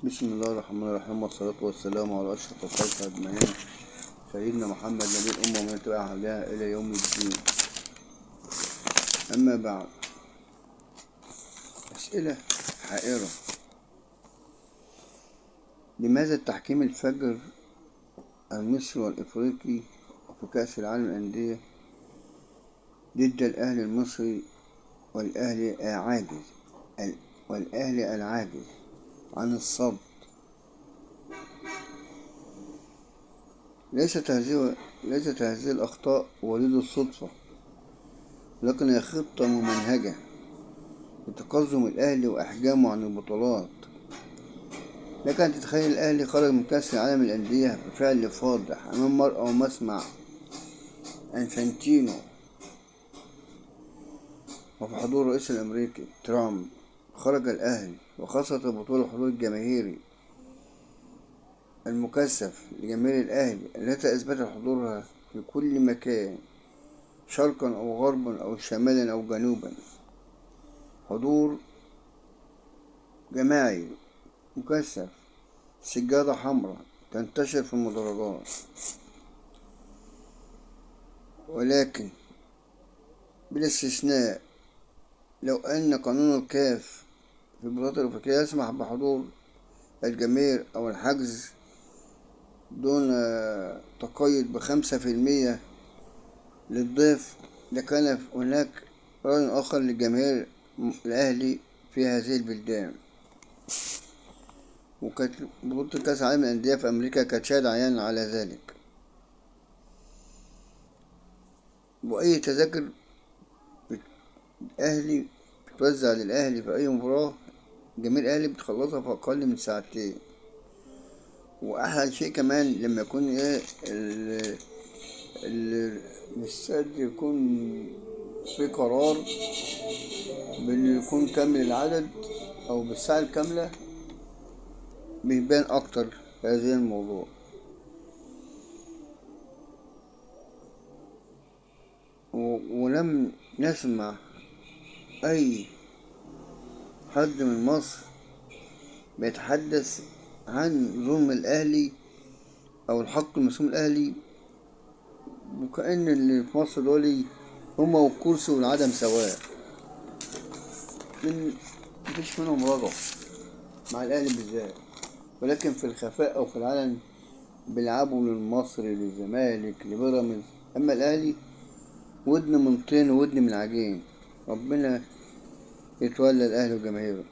بسم الله الرحمن الرحيم، والصلاة والسلام على أشرف الخلق أجمعين، سيدنا محمد نبي الأمة ومن تبعها عليها إلى يوم الدين. أما بعد، أسئلة حائرة. لماذا التحكيم الفجر المصري والإفريقي وفي كأس العالم للأندية ضد الأهلي المصري والأهلي العاجز عن الصد؟ ليست هذه الأخطاء وليد الصدفة، لكن هي خطة ممنهجة لتقزم الأهلي وإحجامه عن البطولات. لك أن تتخيل الأهلي خرج من كأس العالم للأندية بفعل فاضح أمام مرأى ومسمع أنفانتينو وفي حضور الرئيس الأمريكي ترامب. خرج الأهلي وخاصة البطولة الحضور الجماهيري المكثف لجماهير الأهلي التي أثبتت حضورها في كل مكان، شرقا أو غربا أو شمالا أو جنوبا، حضور جماعي مكثف، سجادة حمراء تنتشر في المدرجات. ولكن بلا استثناء، لو أن قانون الكاف في البطولات الأفريقية يسمح بحضور الجماهير أو الحجز دون تقيد ب5% للضيف، لكان هناك رأي آخر لجماهير الأهلي في هذه البلدان. وكانت بطولة كأس العالم للأندية في أمريكا كانت شاهد عيان على ذلك. وأي تذاكر الأهلي بتوزع للأهلي في أي مباراة، جماهير الأهلي بتخلصها في أقل من ساعتين. وأحلى شيء كمان لما يكون الاستاد يكون في قرار بأنه يكون كامل العدد أو بالساعة الكاملة، بيبان أكتر في هذا الموضوع. ولم نسمع أي حد من مصر بيتحدث عن ظلم الأهلي أو الحق المسؤول الأهلي، وكأن اللي في مصر دول هما والكرسي والعدم سواء. مفيش منهم رجع مع الأهلي بالذات، ولكن في الخفاء أو في العلن بيلعبوا للمصري للزمالك لبيراميدز. أما الأهلي ودن من طين وودن من عجين. ربنا يتولى الأهلي وجماهيره.